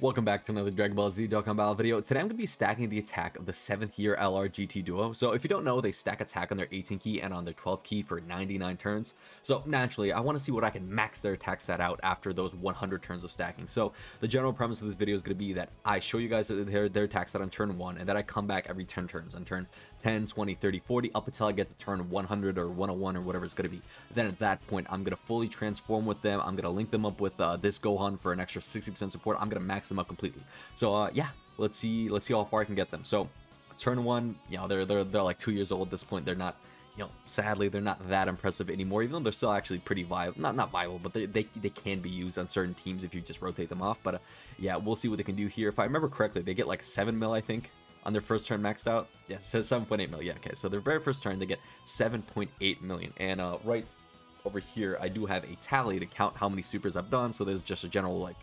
Welcome back to another Dragon Ball Z Dokkan Battle video. Today I'm going to be stacking the attack of the 7th year LR GT Duo. So if you don't know, they stack attack on their 18 key and on their 12 key for 99 turns. So naturally, I want to see what I can max their attack stat out after those 100 turns of stacking. So the general premise of this video is going to be that I show you guys their attack stat on turn 1, and then I come back every 10 turns on turn 10, 20, 30, 40, up until I get to turn 100 or 101 or whatever it's going to be. Then at that point, I'm going to fully transform with them. I'm going to link them up with this Gohan for an extra 60% support. I'm going to max them up completely. So yeah, let's see how far I can get them. So turn 1, you know, they're like 2 years old at this point. They're not, you know, sadly they're not that impressive anymore, even though they're still actually pretty viable. Not viable, but they can be used on certain teams if you just rotate them off. But yeah, we'll see what they can do here. If I remember correctly, they get like 7 mil, I think, on their first turn maxed out. Yeah, it says 7.8 mil. Yeah, okay, so their very first turn they get 7.8 million. And right over here I do have a tally to count how many supers I've done, so there's just a general, like,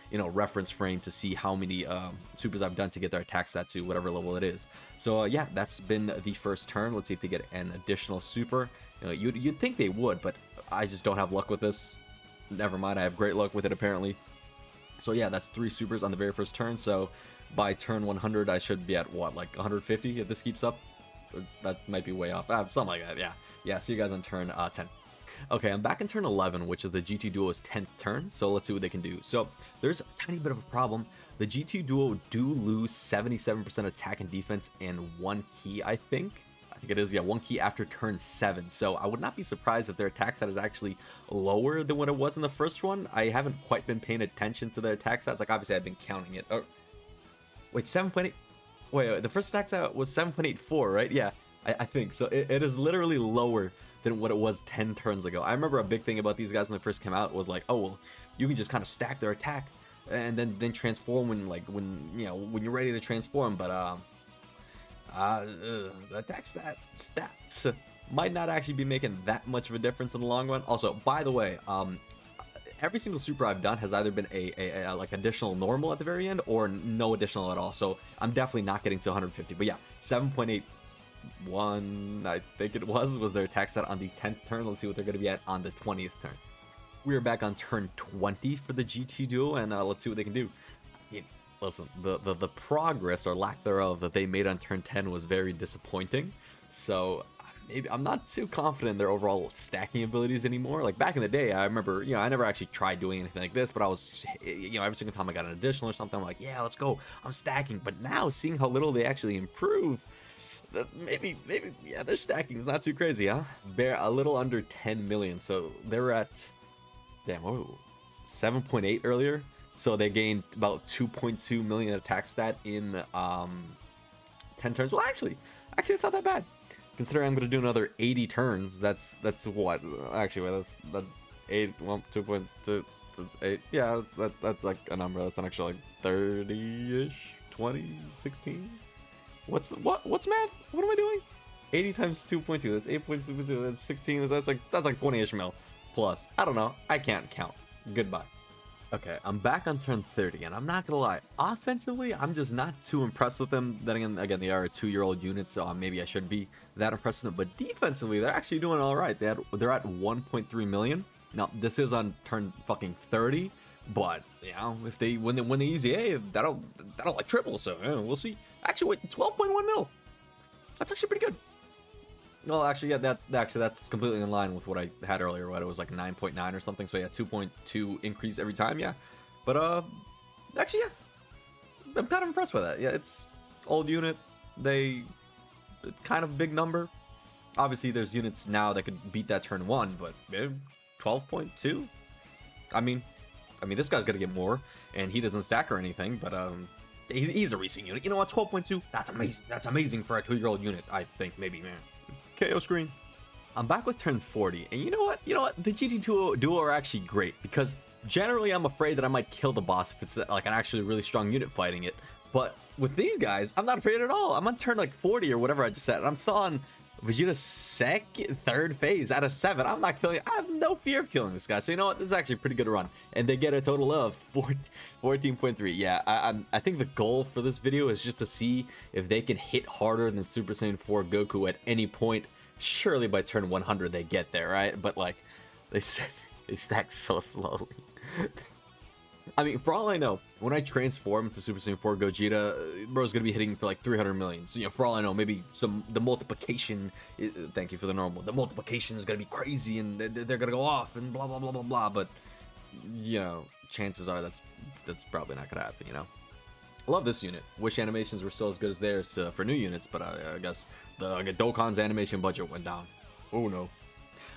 you know, reference frame to see how many supers I've done to get their attack stat to whatever level it is. So yeah, that's been the first turn. Let's see if they get an additional super. You know, you'd think they would, but I just don't have luck with this. Never mind, I have great luck with it apparently. So yeah, that's 3 supers on the very first turn. So by turn 100 I should be at what, like 150 if this keeps up. That might be way off, something like that. Yeah, see you guys on turn 10. Okay, I'm back in turn 11, which is the GT Duo's 10th turn, so let's see what they can do. So there's a tiny bit of a problem. The GT Duo do lose 77% attack and defense and 1 key, I think it is, yeah, 1 key after turn 7. So I would not be surprised if their attack stat is actually lower than what it was in the first one. I haven't quite been paying attention to their attack stats. Like, obviously I've been counting it. Oh, wait, 7.8. Wait, the first attack stat was 7.84, right? Yeah, I think so. It is literally lower than what it was 10 turns ago. I remember a big thing about these guys when they first came out was like, oh well, you can just kind of stack their attack and then transform when you're ready to transform. But the attack stats might not actually be making that much of a difference in the long run. Also, by the way, every single super I've done has either been a like additional normal at the very end or no additional at all. So I'm definitely not getting to 150. But yeah, 7.81, I think it was their attack stat on the 10th turn. Let's see what they're going to be at on the 20th turn. We are back on turn 20 for the GT Duo, and let's see what they can do. Listen, the progress or lack thereof that they made on turn 10 was very disappointing. So maybe I'm not too confident in their overall stacking abilities anymore. Like back in the day, I remember, I never actually tried doing anything like this, but I was, every single time I got an additional or something, I'm like, yeah, let's go, I'm stacking. But now seeing how little they actually improve, maybe yeah, their stacking is not too crazy, huh? They're a little under 10 million, so they were at 7.8 earlier, so they gained about 2.2 million attack stat in 10 turns. Well, actually it's not that bad considering I'm going to do another 80 turns. That's what, actually, wait, that's 8, 1, 2.2, 8, yeah, that's like a number. That's an extra like 30-ish, 20, 16. What's math? What am I doing? 80 times 2.2, that's 8.2, that's 16, that's like 20-ish mil plus. I don't know, I can't count. Goodbye. Okay, I'm back on turn 30, and I'm not gonna lie, offensively I'm just not too impressed with them. Then again they are a 2-year-old unit, so maybe I should be that impressed with them. But defensively they're actually doing all right. They're at 1.3 million. Now this is on turn fucking 30, but you know, if they win the easy A, that'll like triple. So we'll see. Actually, wait, 12.1 mil. That's actually pretty good. Well, actually, yeah, that's completely in line with what I had earlier. Right, it was like 9.9 or something. So yeah, 2.2 increase every time. Yeah, but actually, yeah, I'm kind of impressed with that. Yeah, it's old unit. They kind of big number. Obviously, there's units now that could beat that turn 1, but 12.2. I mean, this guy's gonna get more, and he doesn't stack or anything, but he's a recent unit. You know what? 12.2. That's amazing. That's amazing for a 2-year-old unit. I think maybe, man. KO screen. I'm back with turn 40, and you know what? The GT Duo are actually great because generally I'm afraid that I might kill the boss if it's like an actually really strong unit fighting it. But with these guys, I'm not afraid at all. I'm on turn like 40 or whatever I just said, and I'm still on Vegito's third phase out of 7. I'm not killing. I have no fear of killing this guy. So you know what? This is actually a pretty good run, and they get a total of 14.3. Yeah, I think the goal for this video is just to see if they can hit harder than Super Saiyan 4 Goku at any point. Surely by turn 100 they get there, right? But like they stack so slowly. I mean, for all I know, when I transform into Super Saiyan 4 Gogeta, bro's gonna be hitting for like 300 million. So, you know, for all I know, maybe the multiplication, thank you for the normal, the multiplication is gonna be crazy and they're gonna go off and blah, blah, blah, blah, blah. But, you know, chances are that's probably not gonna happen, you know? I love this unit. Wish animations were still as good as theirs for new units, but I guess the Dokkan's animation budget went down. Oh no.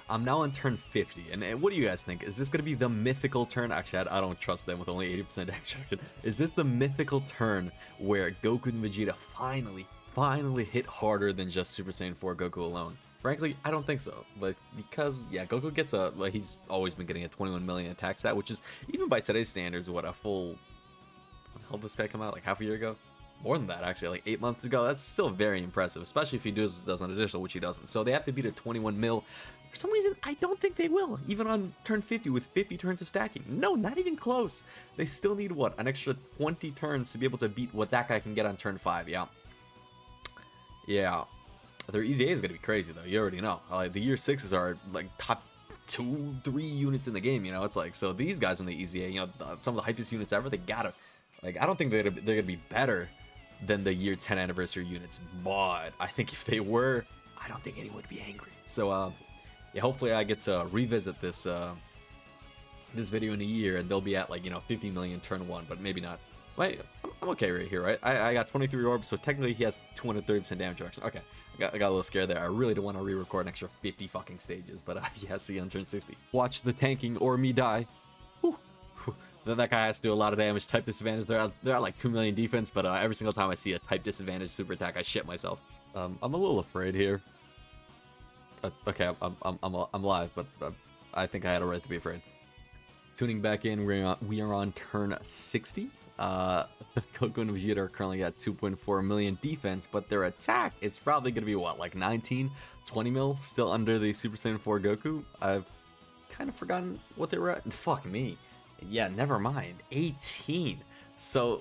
I'm now on turn 50, and what do you guys think? Is this going to be the mythical turn? Actually, I don't trust them with only 80% damage reduction. Is this the mythical turn where Goku and Vegeta finally hit harder than just Super Saiyan 4 Goku alone? Frankly, I don't think so, but because, yeah, Goku gets he's always been getting a 21 million attack stat, which is, even by today's standards, what, a full, when the hell did this guy come out, like half a year ago? More than that, actually, like 8 months ago. That's still very impressive, especially if he does an additional, which he doesn't. So they have to beat a 21 mil. For some reason, I don't think they will, even on turn 50 with 50 turns of stacking. No, not even close. They still need, what, an extra 20 turns to be able to beat what that guy can get on turn 5, yeah. Yeah. Their EZA is going to be crazy, though. You already know. Like, the year 6s are, like, top 2-3 units in the game, you know? It's like, so these guys, when they EZA, you know, some of the hypest units ever, they gotta, like, I don't think they're gonna be better than the year 10 anniversary units, but I think if they were, I don't think anyone would be angry. So, yeah, hopefully I get to revisit this this video in a year, and they'll be at, like, you know, 50 million turn 1, but maybe not. Wait, I'm okay right here, right? I got 23 orbs, so technically he has 230% damage reduction. Okay, I got a little scared there. I really don't want to re-record an extra 50 fucking stages, but yeah, see you on turn 60. Watch the tanking or me die. Whew. Then that guy has to do a lot of damage. Type disadvantage. They're at like 2 million defense, but every single time I see a type disadvantage super attack, I shit myself. I'm a little afraid here. Okay, I'm live, but I think I had a right to be afraid. Tuning back in, we are on turn 60. Goku and Vegeta are currently at 2.4 million defense, but their attack is probably going to be, what, like 19, 20 mil? Still under the Super Saiyan 4 Goku? I've kind of forgotten what they were at. Fuck me. Yeah, never mind. 18. So,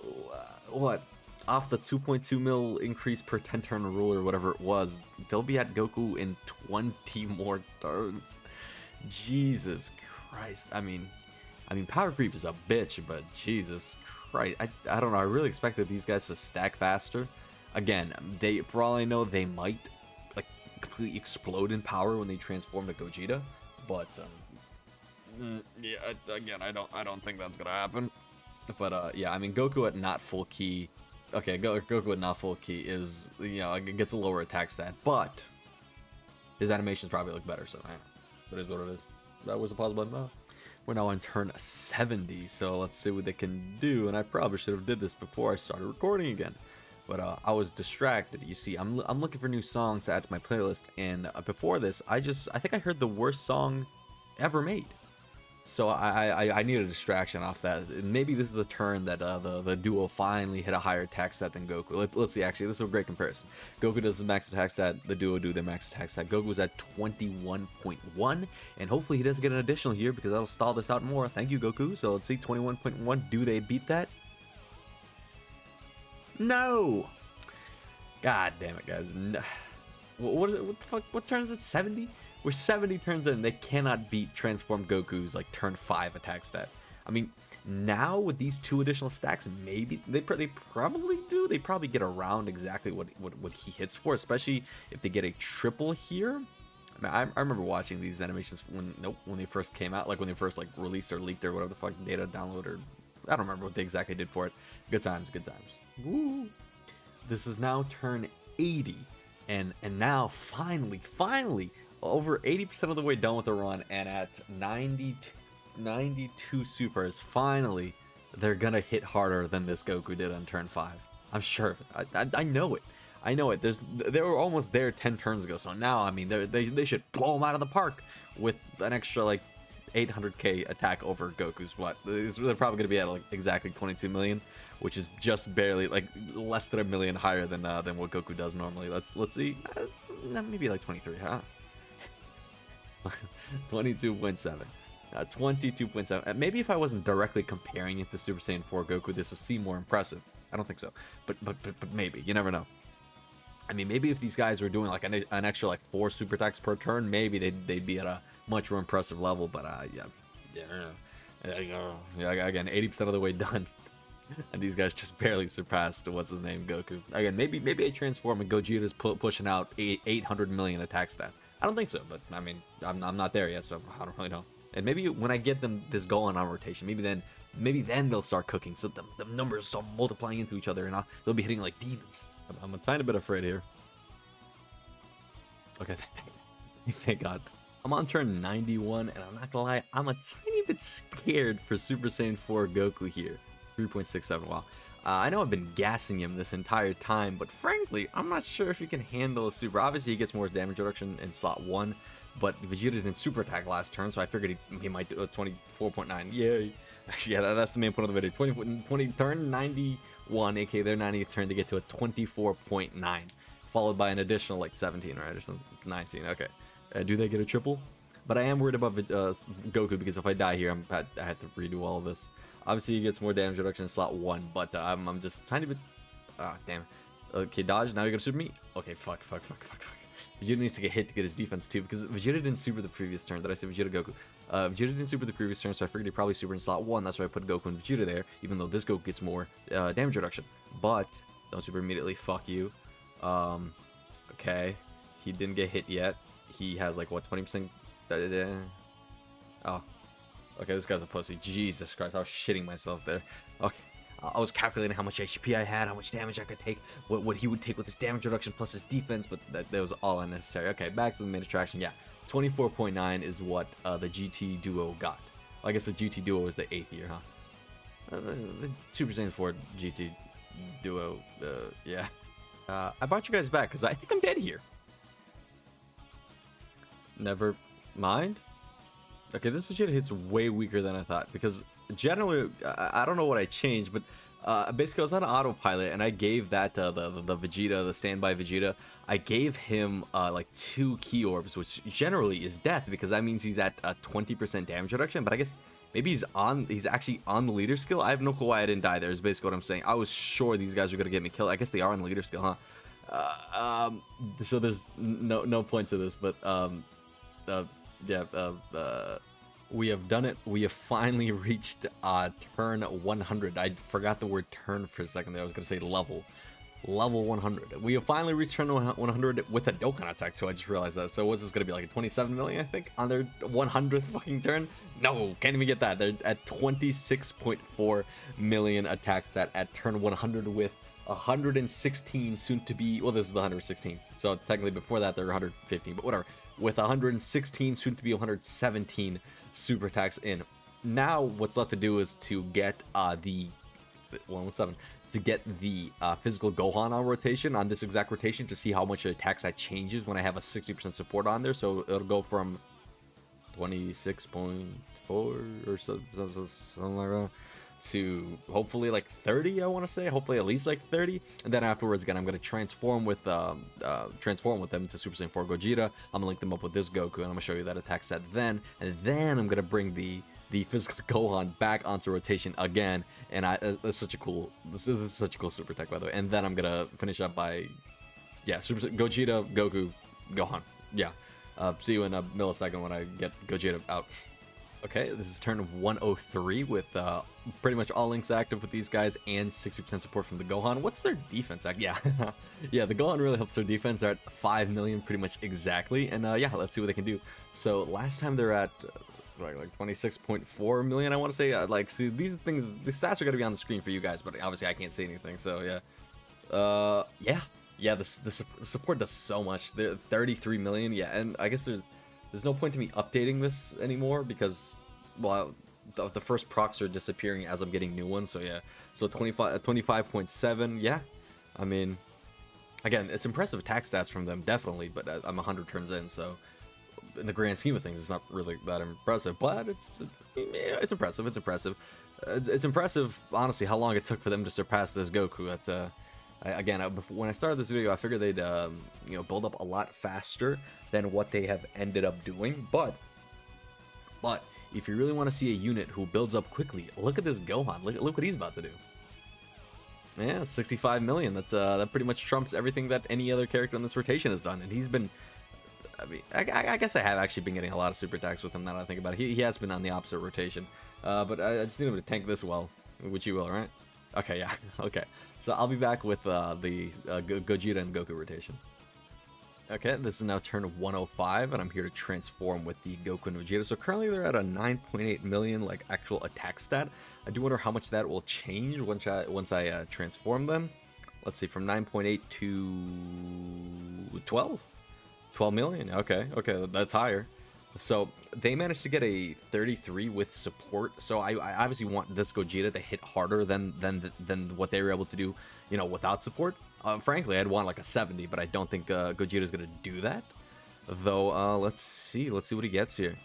what? Off the 2.2 mil increase per 10 turn rule or whatever it was, they'll be at Goku in 20 more turns. Jesus Christ. I mean, power creep is a bitch, but Jesus Christ. I don't know. I really expected these guys to stack faster. Again, for all I know, they might, like, completely explode in power when they transform to Gogeta, but yeah, again, I don't think that's gonna happen. But yeah, I mean, Goku at not full key. Okay, Goku at not full key is, you know, it gets a lower attack stat, but his animations probably look better. So that is what it is. That was a pause button. Oh. We're now on turn 70, so let's see what they can do. And I probably should have did this before I started recording again, but I was distracted. You see, I'm looking for new songs to add to my playlist, and before this, I think I heard the worst song ever made. So I need a distraction off that. Maybe this is the turn that the duo finally hit a higher attack stat than Goku. Let's see, actually, this is a great comparison. Goku does the max attack stat, the duo do their max attack stat. Goku's at 21.1, and hopefully he doesn't get an additional here because that'll stall this out more. Thank you, Goku. So let's see, 21.1. Do they beat that? No! God damn it, guys. No. What is it? What the fuck? What turn is it? 70? We're 70 turns in, they cannot beat Transform Goku's, like, turn 5 attack stat. I mean, now with these 2 additional stacks, maybe they probably do. They probably get around exactly what he hits for, especially if they get a triple here. I mean, I remember watching these animations when they first came out, like when they first, like, released or leaked or whatever the fuck, data download, or I don't remember what they exactly did for it. Good times, good times. Woo! This is now turn 80, and now finally, over 80% of the way done with the run, and at 92 supers, finally, they're gonna hit harder than this Goku did on turn 5. I'm sure of it. I know it. I know it. They were almost there 10 turns ago, so now, I mean, they should blow them out of the park with an extra, like, 800k attack over Goku's. What? They're probably gonna be at, like, exactly 22 million, which is just barely, like, less than a million higher than what Goku does normally. Let's see. Maybe like 23, huh? 22.7. 22.7. Maybe if I wasn't directly comparing it to Super Saiyan 4 Goku, this would seem more impressive. I don't think so, but maybe. You never know. I mean, maybe if these guys were doing like an extra like 4 super attacks per turn, maybe they'd be at a much more impressive level. But yeah, I don't know. There you go. Yeah, again, 80% of the way done. And these guys just barely surpassed what's his name, Goku. Again, maybe a transform and Gogeta's pushing out 800 million attack stats. I don't think so, but I mean, I'm not there yet, so I don't really know. And maybe when I get them this Gohan on rotation, maybe then they'll start cooking. So the numbers start multiplying into each other, and they'll be hitting like demons. I'm a tiny bit afraid here. Okay, thank God. I'm on turn 91, and I'm not gonna lie, I'm a tiny bit scared for Super Saiyan 4 Goku here. 3.67, wow. I know I've been gassing him this entire time, but frankly, I'm not sure if he can handle a super. Obviously, he gets more damage reduction in slot 1, but Vegeta didn't super attack last turn, so I figured he might do a 24.9. Yay. Yeah, that's the main point of the video. 20 turn 91, aka their 90th turn, to get to a 24.9, followed by an additional like 17, right, or something, 19. Okay. Do they get a triple? But I am worried about Goku, because if I die here, I have to redo all of this. Obviously, he gets more damage reduction in slot 1, but I'm just tiny bit. Ah, damn. Okay, dodge. Now you're gonna super me. Okay, fuck. Vegeta needs to get hit to get his defense too, because Vegeta didn't super the previous turn. Did I say Vegeta Goku? Vegeta didn't super the previous turn, so I figured he probably super in slot 1. That's why I put Goku and Vegeta there, even though this Goku gets more damage reduction. But don't super immediately. Fuck you. Okay, he didn't get hit yet. He has like what, 20%? Oh, okay, this guy's a pussy. Jesus Christ, I was shitting myself there. Okay, I was calculating how much HP I had, how much damage I could take, what he would take with his damage reduction plus his defense, but that was all unnecessary. Okay, back to the main attraction. Yeah, 24.9 is what the GT Duo got. Well, I guess the GT Duo was the 8th year, huh? The Super Saiyan 4 GT Duo, yeah. I brought you guys back because I think I'm dead here. Never mind. Okay, this Vegeta hits way weaker than I thought, because generally, I don't know what I changed, but basically I was on autopilot, and I gave that the Vegeta, the standby Vegeta, I gave him like 2 key orbs, which generally is death, because that means he's at 20% damage reduction. But I guess maybe he's actually on the leader skill. I have no clue why I didn't die there, is basically what I'm saying. I was sure these guys were gonna get me killed. I guess they are on the leader skill, huh? So there's no point to this, but yeah, we have done it. We have finally reached turn 100. I forgot the word turn for a second there. I was gonna say level 100. We have finally reached turn 100 with a Dokkan attack too. I just realized that. So what's this gonna be, like a 27 million, I think, on their 100th fucking turn? No, can't even get that. They're at 26.4 million attack stat at turn 100 with 116 soon to be. Well, this is the 116. So technically before that they're 115, but whatever. With 116 soon to be 117 super attacks in. Now what's left to do is to get the 117 to get the physical Gohan on rotation, on this exact rotation, to see how much attacks that changes when I have a 60% support on there. So it'll go from 26.4 or something like that to hopefully like 30. I want to say hopefully at least like 30, and then afterwards again I'm going to transform with them to Super Saiyan 4 Gogeta. I'm gonna link them up with this Goku, and I'm gonna show you that attack set then, and then I'm gonna bring the physical Gohan back onto rotation again. And this is such a cool super tech, by the way. And then I'm gonna finish up by Super Gogeta, Goku, Gohan. Yeah, see you in a millisecond when I get Gogeta out. Okay, this is turn 103 with pretty much all links active with these guys and 60% support from the Gohan. What's their defense? Yeah, yeah, the Gohan really helps their defense. They're at 5 million pretty much exactly. And yeah, let's see what they can do. So last time they're at like 26.4 million, I want to say. Like, see, these stats are going to be on the screen for you guys, but obviously I can't see anything. So yeah, yeah, the support does so much. They're 33 million. Yeah, and I guess there's no point to me updating this anymore, because, well, the first procs are disappearing as I'm getting new ones. So yeah, so 25.7. Yeah, I mean, again, it's impressive attack stats from them, definitely, but I'm 100 turns in, so in the grand scheme of things, it's not really that impressive. But it's impressive. It's impressive, honestly, how long it took for them to surpass this Goku. Again, when I started this video, I figured they'd build up a lot faster than what they have ended up doing. But if you really want to see a unit who builds up quickly, look at this Gohan. Look what he's about to do. Yeah, 65 million. That pretty much trumps everything that any other character in this rotation has done. And he's been, I mean, I guess I have actually been getting a lot of super attacks with him now that I think about it. He has been on the opposite rotation. But I just need him to tank this well, which you will, right? Okay, yeah, okay. So I'll be back with the Gogeta and Goku rotation. Okay, this is now turn 105, and I'm here to transform with the Goku and Vegeta. So currently they're at a 9.8 million like actual attack stat. I do wonder how much that will change once I transform them. Let's see, from 9.8 to 12? 12 million? Okay, that's higher. So they managed to get a 33 with support. So I obviously want this Gogeta to hit harder than what they were able to do, you know, without support. Frankly, I'd want like a 70, but I don't think Gogeta's gonna do that. Though, let's see what he gets here.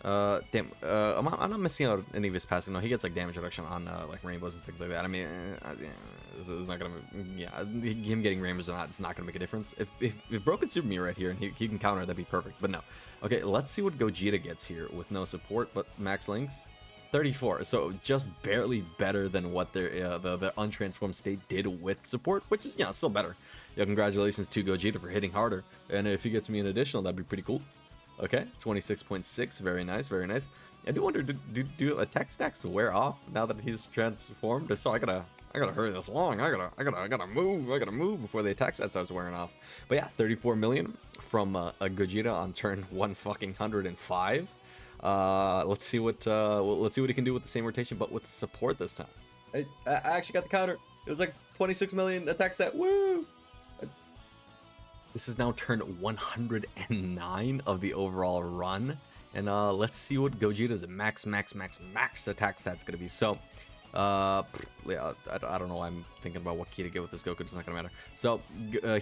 Damn, I'm not missing out any of his passing. No, he gets like damage reduction on like rainbows and things like that. I mean, this is not gonna, yeah, him getting rainbows or not, it's not gonna make a difference. If Bro could super me right here and he can counter, that'd be perfect. But no. Okay, let's see what Gogeta gets here with no support, but max links. 34, so just barely better than what their the untransformed state did with support, which is, yeah, still better. Yeah, congratulations to Gogeta for hitting harder, and if he gets me an additional, that'd be pretty cool. Okay, 26.6, very nice, very nice. I do wonder, do attack stacks wear off now that he's transformed? So I gotta hurry this along. I gotta move before the attack stat starts wearing off. But yeah, 34 million from a Gogeta on turn 105. Let's see what he can do with the same rotation, but with support this time. I actually got the counter. It was like 26 million attack set. Woo! This is now turn 109 of the overall run, and let's see what Gogeta's max attack stat's gonna be. So, yeah, I don't know why I'm thinking about what key to get with this Goku. It's not gonna matter. So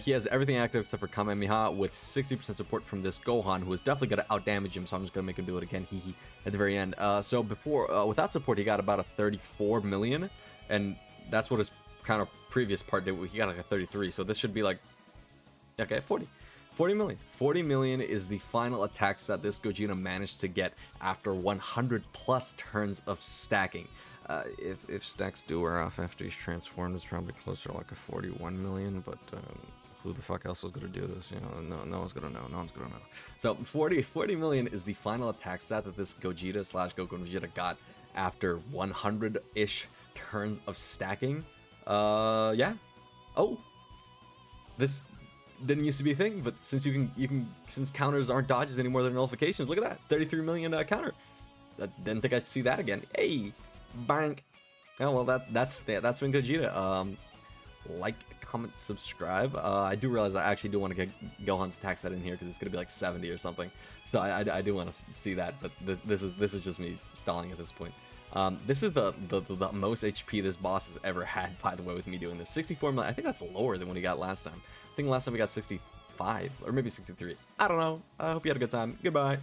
he has everything active except for Kamehameha with 60% support from this Gohan, who is definitely gonna outdamage him. So I'm just gonna make him do it again. Hee at the very end. So before without support, he got about a 34 million, and that's what his kind of previous part did. He got like a 33. So this should be like, okay, 40 million. 40 million is the final attack stat this Gogeta managed to get after 100 plus turns of stacking. If stacks do wear off after he's transformed, it's probably closer to like a 41 million, but who the fuck else is gonna do this? You know, no one's gonna know. No one's gonna know. So 40 million is the final attack stat that this Gogeta / Goku and Vegeta got after 100-ish turns of stacking. Yeah. Oh, this didn't used to be a thing, but since since counters aren't dodges anymore, they're nullifications. Look at that, 33 million counter. I didn't think I'd see that again. Hey, bank. Oh well, that's been Gogeta. Like, comment, subscribe. I do realize I actually do want to get Gohan's attack set in here because it's gonna be like 70 or something. So I do want to see that, but this is just me stalling at this point. This is the most HP this boss has ever had, by the way, with me doing this. 64 million. I think that's lower than what he got last time. I think last time we got 65 or maybe 63. I don't know. I hope you had a good time. Goodbye.